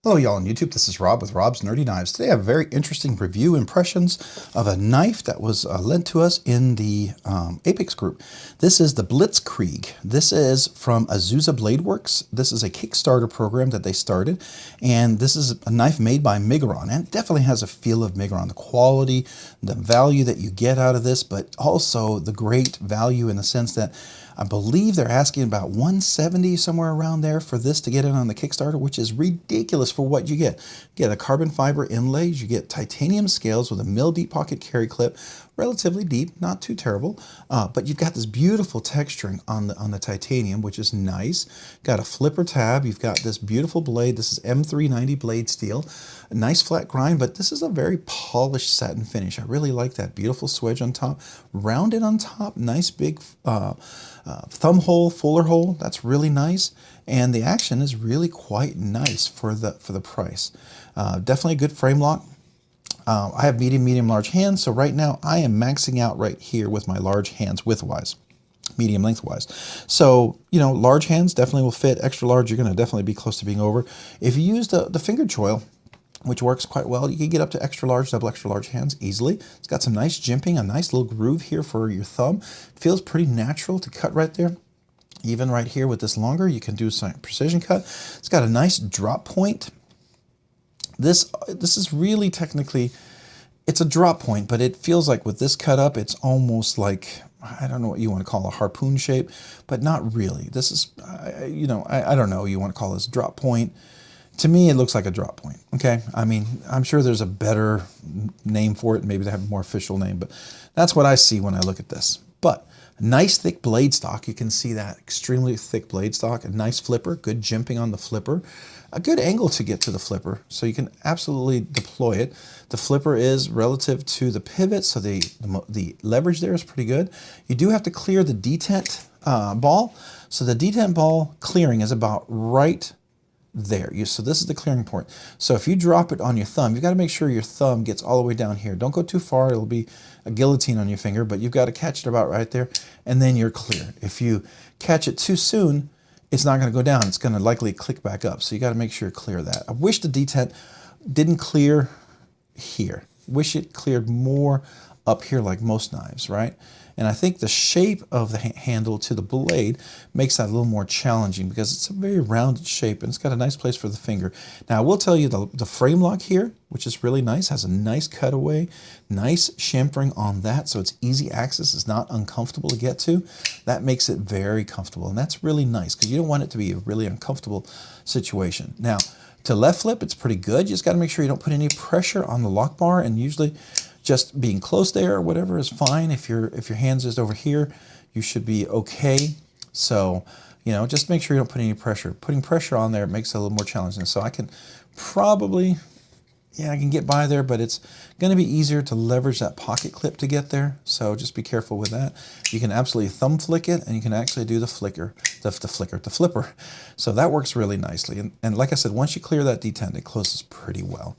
Hello y'all on YouTube, this is Rob with Rob's Nerdy Knives. Today I have a very interesting review impressions of a knife that was lent to us in the Apex group. This is the Blitzkrieg. This is from Azusa Bladeworks. This is a Kickstarter program that they started, and this is a knife made by Migron, and it definitely has a feel of Migron. The quality, the value that you get out of this, but also the great value in the sense that I believe they're asking about $170 somewhere around there for this to get in on the Kickstarter, which is ridiculous for what you get. You get a carbon fiber inlays, you get titanium scales with a mil deep pocket carry clip, relatively deep, not too terrible, but you've got this beautiful texturing on the titanium, which is nice. Got a flipper tab, you've got this beautiful blade. This is M390 blade steel, a nice flat grind, but this is a very polished satin finish. I really like that beautiful swedge on top, rounded on top, nice big thumb hole, fuller hole. That's really nice, and the action is really quite nice for the price. Definitely a good frame lock. I have medium, large hands, so right now I am maxing out right here with my large hands widthwise, medium lengthwise. So, you know, large hands definitely will fit. Extra large, you're going to definitely be close to being over. If you use the finger choil, which works quite well, you can get up to extra large, double extra large hands easily. It's got some nice jimping, a nice little groove here for your thumb. Feels pretty natural to cut right there. Even right here with this longer, you can do some precision cut. It's got a nice drop point. This is really technically, it's a drop point, but it feels like with this cut up, it's almost like, I don't know what you want to call a harpoon shape, but not really. This is, you know, I don't know, you want to call this drop point. To me, it looks like a drop point, okay? I mean, I'm sure there's a better name for it. Maybe they have a more official name, but that's what I see when I look at this. But a nice thick blade stock. You can see that extremely thick blade stock. A nice flipper, good jimping on the flipper. A good angle to get to the flipper, so you can absolutely deploy it. The flipper is relative to the pivot, so the leverage there is pretty good. You do have to clear the detent ball. So the detent ball clearing is about right there. So this is the clearing point. So if you drop it on your thumb, you've got to make sure your thumb gets all the way down here. Don't go too far, it'll be a guillotine on your finger, but you've got to catch it about right there, and then you're clear. If you catch it too soon, it's not going to go down. It's going to likely click back up. So you got to make sure you clear that. I wish the detent didn't clear here. Wish it cleared more up here like most knives, right? And I think the shape of the handle to the blade makes that a little more challenging because it's a very rounded shape and it's got a nice place for the finger. Now I will tell you the frame lock here, which is really nice, has a nice cutaway, nice chamfering on that, so it's easy access, it's not uncomfortable to get to. That makes it very comfortable, and that's really nice because you don't want it to be a really uncomfortable situation. Now, to left flip, it's pretty good. You just got to make sure you don't put any pressure on the lock bar, and usually just being close there or whatever is fine. If your hand's just over here, you should be okay. So, you know, just make sure you don't put any pressure. Putting pressure on there makes it a little more challenging. So I can probably, yeah, I can get by there, but it's going to be easier to leverage that pocket clip to get there. So just be careful with that. You can absolutely thumb flick it, and you can actually do the flipper. So that works really nicely. And like I said, once you clear that detent, it closes pretty well.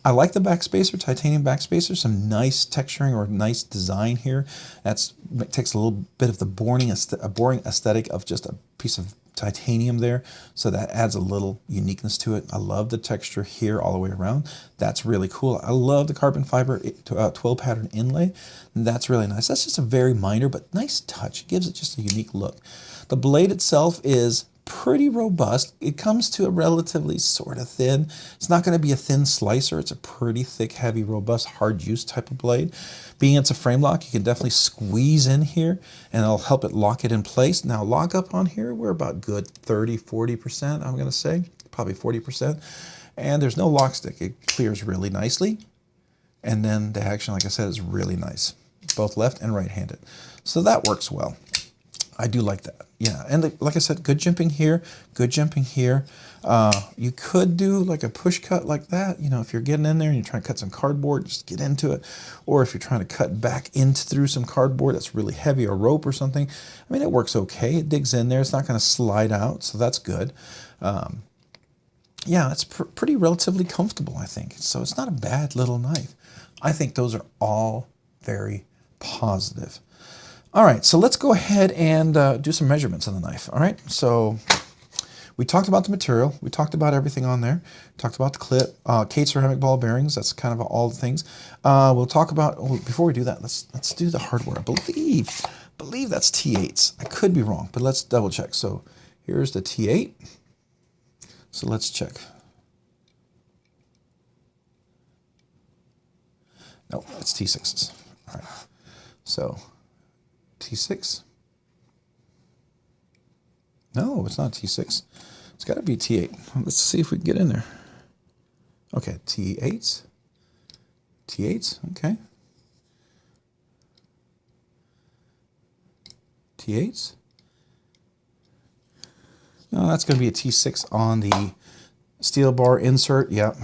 I like the backspacer, titanium backspacer, some nice texturing or nice design here. That takes a little bit of the boring aesthetic of just a piece of titanium there, so that adds a little uniqueness to it. I love the texture here all the way around. That's really cool. I love the carbon fiber 12 pattern inlay. That's really nice. That's just a very minor but nice touch. It gives it just a unique look. The blade itself is pretty robust. It comes to a relatively sort of thin. It's not going to be a thin slicer. It's a pretty thick, heavy, robust, hard use type of blade. Being it's a frame lock, you can definitely squeeze in here and it'll help it lock it in place. Now lock up on here, we're about good 30–40%, I'm going to say, probably 40%. And there's no lock stick. It clears really nicely. And then the action, like I said, is really nice, both left and right-handed. So that works well. I do like that. Yeah, and like I said, good jimping here, good jimping here. You could do like a push cut like that. You know, if you're getting in there and you're trying to cut some cardboard, just get into it. Or if you're trying to cut back through some cardboard that's really heavy, or rope or something, I mean, it works okay. It digs in there. It's not going to slide out, so that's good. Yeah, it's pretty relatively comfortable, I think. So it's not a bad little knife. I think those are all very positive. All right, so let's go ahead and do some measurements on the knife. All right, so We talked about the material. We talked about everything on there. Talked about the clip. Kate ceramic ball bearings. That's kind of all the things. We'll talk about, before we do that, let's do the hardware. I believe that's T8s. I could be wrong, but let's double check. So here's the T8. So let's check. No, it's T6s. All right. So T6. No, it's not T6. It's got to be T8. Let's see if we can get in there. Okay, T8s. T8s, okay. T8s. No, that's going to be a T6 on the steel bar insert. Yep.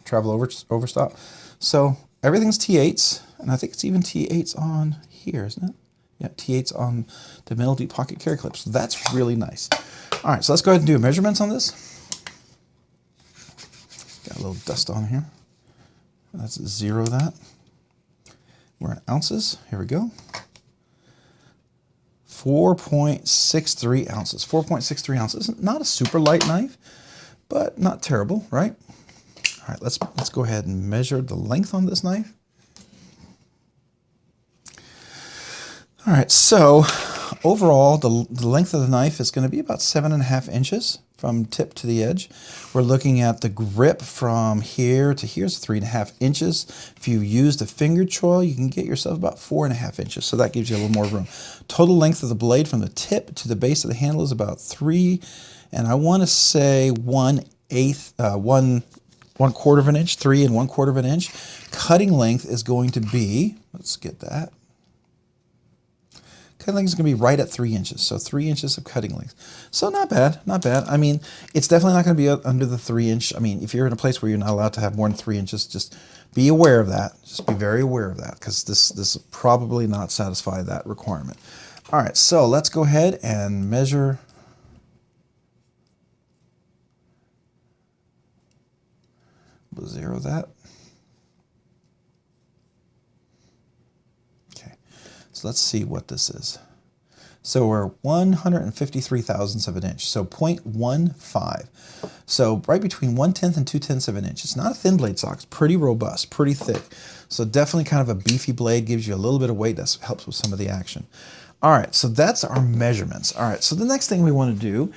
Travel overstop. So everything's T8s, and I think it's even T8s on here, isn't it? Yeah, T8s on the middle deep pocket carry clips. That's really nice. All right, so let's go ahead and do measurements on this. Got a little dust on here. Let's zero that. We're in ounces. Here we go. 4.63 ounces. 4.63 ounces. Not a super light knife, but not terrible, right? All right, let's go ahead and measure the length on this knife. All right, so overall, the length of the knife is going to be about 7.5 inches from tip to the edge. We're looking at the grip from here to here is 3.5 inches. If you use the finger choil, you can get yourself about 4.5 inches, so that gives you a little more room. Total length of the blade from the tip to the base of the handle is about 3, and I want to say 1/4 of an inch, 3 1/4 of an inch. Cutting length is going to be, let's get that. Cutting length is going to be right at 3 inches, so 3 inches of cutting length. So not bad, not bad. I mean, it's definitely not going to be under the 3 inch. I mean, if you're in a place where you're not allowed to have more than 3 inches, just be aware of that. Just be very aware of that, because this will probably not satisfy that requirement. All right, so let's go ahead and measure. We'll zero that. So let's see what this is. So we're 153 thousandths of an inch, so 0.15. So right between 1/10 and 2/10 of an inch. It's not a thin blade stock, it's pretty robust, pretty thick. So definitely kind of a beefy blade, gives you a little bit of weight, that helps with some of the action. All right, so that's our measurements. All right, so the next thing we want to do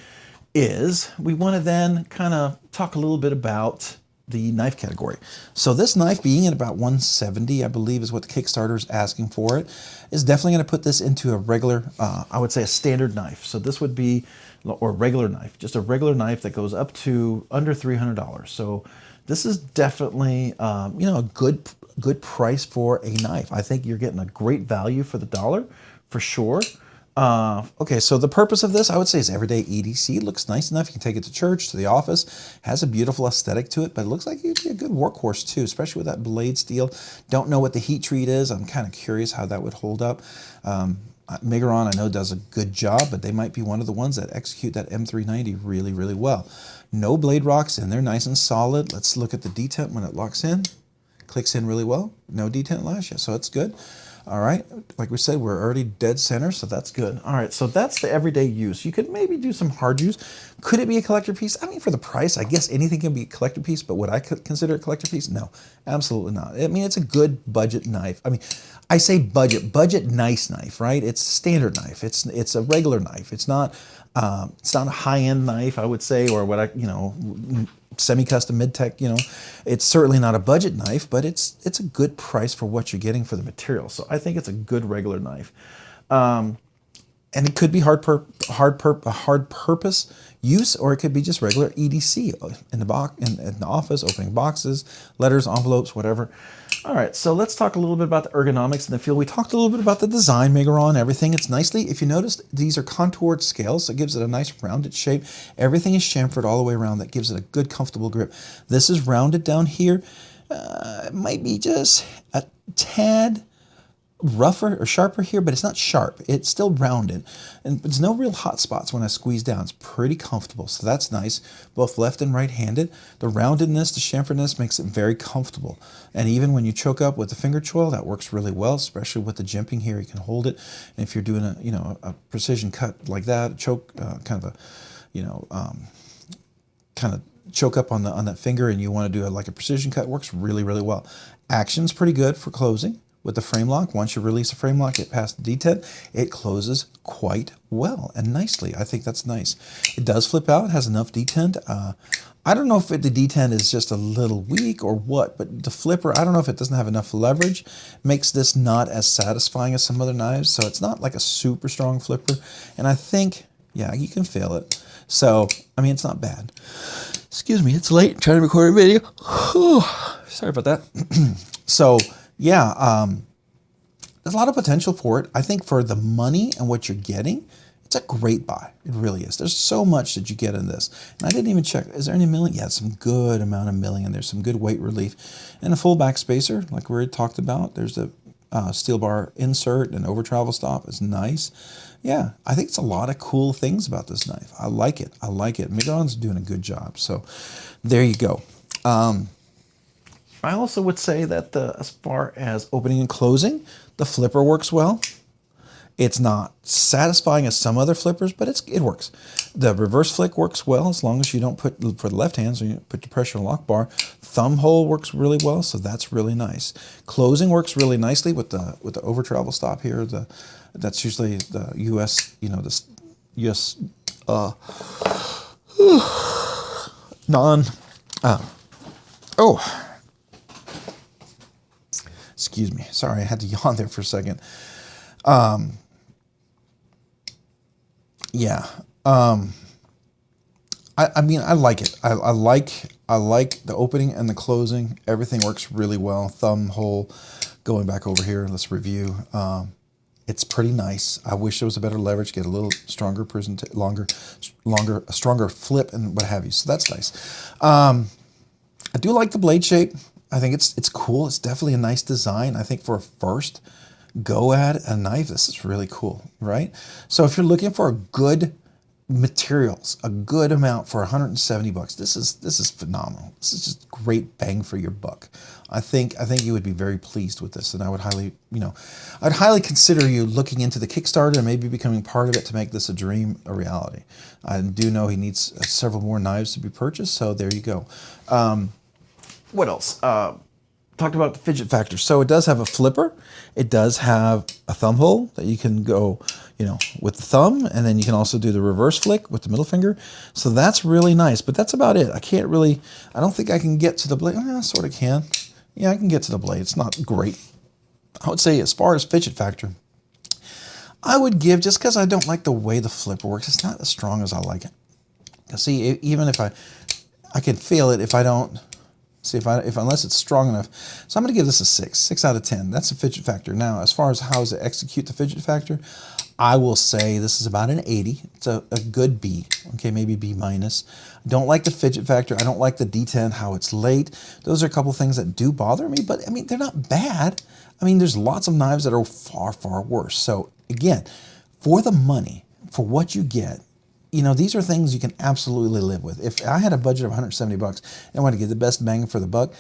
is we want to then kind of talk a little bit about the knife category. So this knife being at about 170, I believe is what the Kickstarter is asking for it, is definitely going to put this into a regular, I would say a standard knife. So this would be, or regular knife, just a regular knife that goes up to under $300. So this is definitely, you know, a good price for a knife. I think you're getting a great value for the dollar, for sure. Okay, so the purpose of this, I would say, is everyday EDC. It looks nice enough. You can take it to church, to the office. Has a beautiful aesthetic to it, but it looks like it'd be a good workhorse too, especially with that blade steel. Don't know what the heat treat is. I'm kind of curious how that would hold up. Megaron, I know, does a good job, but they might be one of the ones that execute that M390 really, really well. No blade rocks in there, nice and solid. Let's look at the detent when it locks in. Clicks in really well. No detent lash, yeah, so it's good. All right, like we said, we're already dead center, so that's good. All right, so that's the everyday use. You could maybe do some hard use. Could it be a collector piece? I mean, for the price, I guess anything can be a collector piece, but would I consider it a collector piece? No, absolutely not. I mean, it's a good budget knife. I mean, I say budget nice knife, right? It's a standard knife. It's a regular knife. It's not a high-end knife, I would say, or what semi-custom mid-tech, it's certainly not a budget knife, but it's a good price for what you're getting for the material. So I think it's a good regular knife. And it could be hard purpose use, or it could be just regular EDC in the office, opening boxes, letters, envelopes, whatever. All right, so let's talk a little bit about the ergonomics in the field. We talked a little bit about the design, Megaron, everything. It's nicely, if you notice, these are contoured scales, so it gives it a nice rounded shape. Everything is chamfered all the way around. That gives it a good, comfortable grip. This is rounded down here. It might be just a tad rougher or sharper here, but it's not sharp. It's still rounded, and there's no real hot spots when I squeeze down. It's pretty comfortable, so that's nice. Both left and right-handed. The roundedness, the chamferedness makes it very comfortable, and even when you choke up with the finger choil, that works really well, especially with the jimping here. You can hold it, and if you're doing a precision cut like that, a choke, kind of a you know, kind of choke up on that finger and you want to do like a precision cut, works really, really well. Action's pretty good for closing with the frame lock. Once you release the frame lock, get past the detent, it closes quite well and nicely. I think that's nice. It does flip out, it has enough detent. I don't know if the detent is just a little weak or what, but the flipper, I don't know if it doesn't have enough leverage, makes this not as satisfying as some other knives. So it's not like a super strong flipper. And I think, yeah, you can feel it. So, I mean, it's not bad. Excuse me, it's late. I'm trying to record a video. Sorry about that. So, yeah, there's a lot of potential for it. I think for the money and what you're getting, it's a great buy. It really is. There's so much that you get in this. And I didn't even check. Is there any milling? Yeah, some good amount of milling in there. Some good weight relief. And a full back spacer, like we already talked about. There's a steel bar insert and over travel stop. It's nice. Yeah, I think it's a lot of cool things about this knife. I like it. I like it. Migron's doing a good job. So there you go. I also would say that as far as opening and closing, the flipper works well. It's not satisfying as some other flippers, but it works. The reverse flick works well as long as you don't put, for the left hand, so you put the pressure on lock bar. Thumb hole works really well, so that's really nice. Closing works really nicely with the over travel stop here. That's usually the US, you know, this US excuse me. Sorry, I had to yawn there for a second. Yeah. I mean, I like it. I like the opening and the closing. Everything works really well. Thumb hole, going back over here, let's review. It's pretty nice. I wish there was a better leverage, get a little stronger a stronger flip and what have you. So that's nice. I do like the blade shape. I think it's cool. It's definitely a nice design. I think for a first go at a knife, this is really cool, right? So if you're looking for a good materials, a good amount for 170 bucks, this is phenomenal. This is just great bang for your buck. I think you would be very pleased with this, and I would I'd highly consider you looking into the Kickstarter and maybe becoming part of it to make this a dream a reality. I do know he needs several more knives to be purchased, so there you go. What else? Talked about the fidget factor. So it does have a flipper. It does have a thumb hole that you can go, you know, with the thumb, and then you can also do the reverse flick with the middle finger. So that's really nice, but that's about it. I don't think I can get to the blade. I sort of can. Yeah, I can get to the blade. It's not great. I would say as far as fidget factor, I would give, just because I don't like the way the flipper works, it's not as strong as I like it. See, even if I can feel it if I don't, see, unless it's strong enough. So I'm going to give this a 6 out of 10. That's a fidget factor. Now, as far as how does it execute the fidget factor, I will say this is about an 80. It's a good B. Okay, maybe B minus. I don't like the fidget factor. I don't like the detent, how it's late. Those are a couple things that do bother me, but I mean, they're not bad. I mean, there's lots of knives that are far, far worse. So again, for the money, for what you get, you know, these are things you can absolutely live with. If I had a budget of 170 bucks and I want to get the best bang for the buck,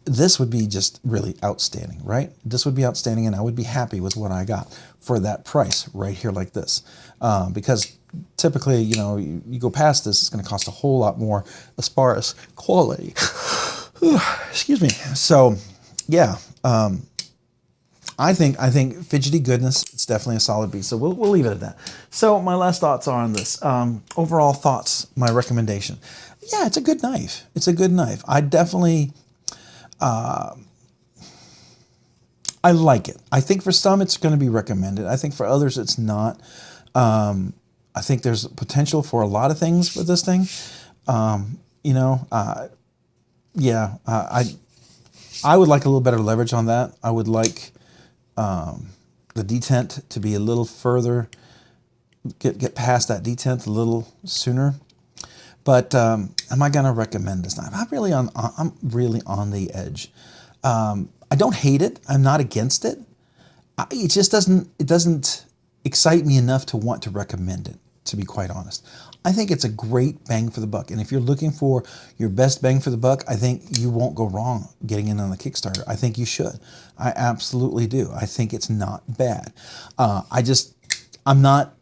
this would be just really outstanding, right? This would be outstanding, and I would be happy with what I got for that price right here like this. Because typically, you know, you go past this, it's going to cost a whole lot more as far as quality. Excuse me. So, yeah. I think fidgety goodness, it's definitely a solid B. So we'll leave it at that. So my last thoughts are on this. Overall thoughts, my recommendation. Yeah, it's a good knife. It's a good knife. I definitely, I like it. I think for some it's going to be recommended. I think for others it's not. I think there's potential for a lot of things with this thing. You know, yeah, I would like a little better leverage on that. I would like the detent to be a little further, get past that detent a little sooner. But am I going to recommend this knife? I'm really on the edge. I don't hate it. I'm not against it. It just doesn't excite me enough to want to recommend it, to be quite honest. I think it's a great bang for the buck. And if you're looking for your best bang for the buck, I think you won't go wrong getting in on the Kickstarter. I think you should. I absolutely do. I think it's not bad. I'm not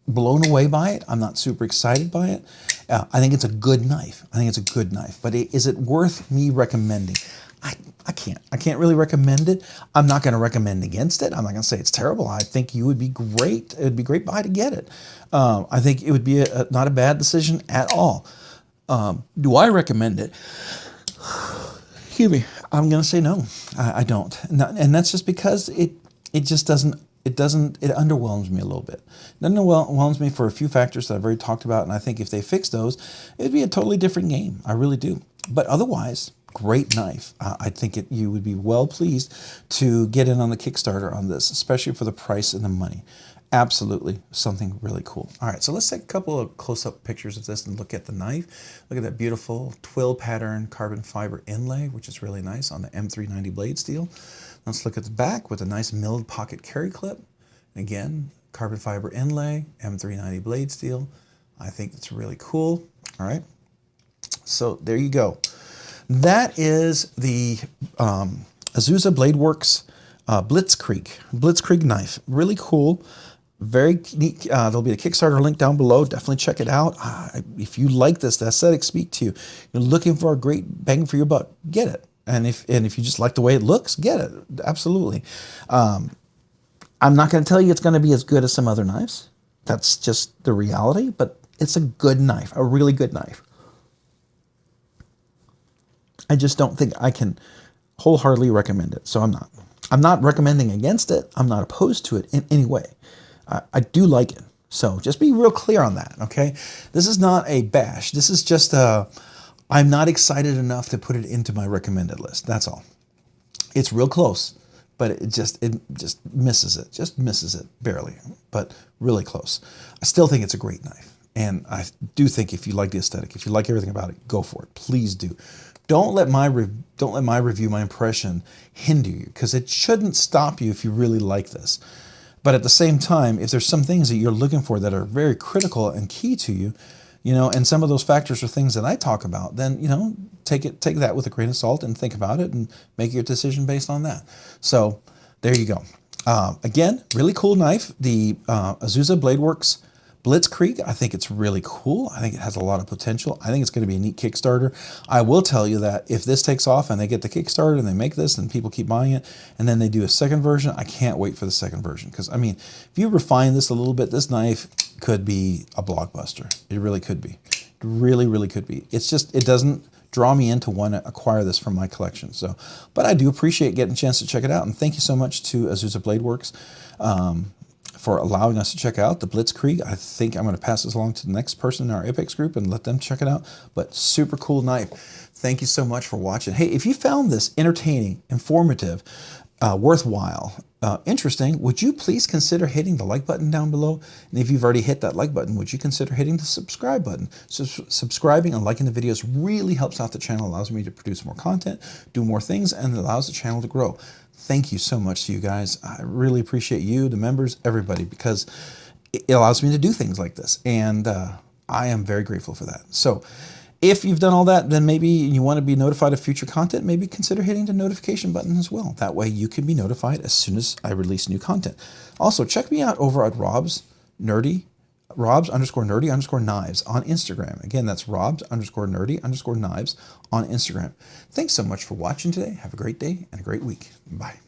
blown away by it. I'm not super excited by it. I think it's a good knife. I think it's a good knife. But is it worth me recommending? I can't. I can't really recommend it. I'm not going to recommend against it. I'm not going to say it's terrible. I think you would be great. It would be a great buy to get it. I think it would be not a bad decision at all. Do I recommend it? Excuse me. I'm going to say no. I don't. And that's just because it just doesn't. It underwhelms me a little bit. It underwhelms me for a few factors that I've already talked about, and I think if they fix those, it'd be a totally different game. I really do. But otherwise, great knife. I think you would be well pleased to get in on the Kickstarter on this, especially for the price and the money. Absolutely something really cool. All right, so let's take a couple of close-up pictures of this and look at the knife. Look at that beautiful twill pattern carbon fiber inlay, which is really nice on the M390 blade steel. Let's look at the back with a nice milled pocket carry clip. Again, carbon fiber inlay, M390 blade steel. I think it's really cool. All right, so there you go. That is the Azusa Bladeworks Blitzkrieg knife. Really cool. Very neat. There'll be a Kickstarter link down below. Definitely check it out. If you like this, the aesthetics speak to you. You're looking for a great bang for your buck, get it. And if you just like the way it looks, get it. Absolutely. I'm not going to tell you it's going to be as good as some other knives. That's just the reality. But it's a good knife, a really good knife. I just don't think I can wholeheartedly recommend it. So I'm not. I'm not recommending against it. I'm not opposed to it in any way. I do like it. So just be real clear on that, okay? This is not a bash. This is just I'm not excited enough to put it into my recommended list. That's all. It's real close, but it just misses it. Just misses it barely, but really close. I still think it's a great knife. And I do think if you like the aesthetic, if you like everything about it, go for it. Please do. Don't let my review, my impression, hinder you, because it shouldn't stop you if you really like this. But at the same time, if there's some things that you're looking for that are very critical and key to you, and some of those factors are things that I talk about, then, take that with a grain of salt and think about it and make your decision based on that. So there you go. Again, really cool knife. The Azusa Bladeworks Blitzkrieg, I think it's really cool. I think it has a lot of potential. I think it's going to be a neat Kickstarter. I will tell you that if this takes off and they get the Kickstarter and they make this and people keep buying it and then they do a second version, I can't wait for the second version. Because, I mean, if you refine this a little bit, this knife could be a blockbuster. It really could be. It really, really could be. It's just, it doesn't draw me in to want to acquire this from my collection. So, but I do appreciate getting a chance to check it out. And thank you so much to Azusa Bladeworks for allowing us to check out the Blitzkrieg. I think I'm going to pass this along to the next person in our Apex group and let them check it out. But super cool knife. Thank you so much for watching. Hey, if you found this entertaining, informative, worthwhile, interesting, would you please consider hitting the like button down below? And if you've already hit that like button, would you consider hitting the subscribe button? So subscribing and liking the videos really helps out the channel, allows me to produce more content, do more things, and allows the channel to grow. Thank you so much to you guys. I really appreciate you, the members, everybody, because it allows me to do things like this. And I am very grateful for that. So if you've done all that, then maybe you want to be notified of future content, maybe consider hitting the notification button as well. That way you can be notified as soon as I release new content. Also, check me out over at Robs_nerdy_knives on Instagram. Again, that's Robs_nerdy_knives on Instagram. Thanks so much for watching today. Have a great day and a great week. Bye.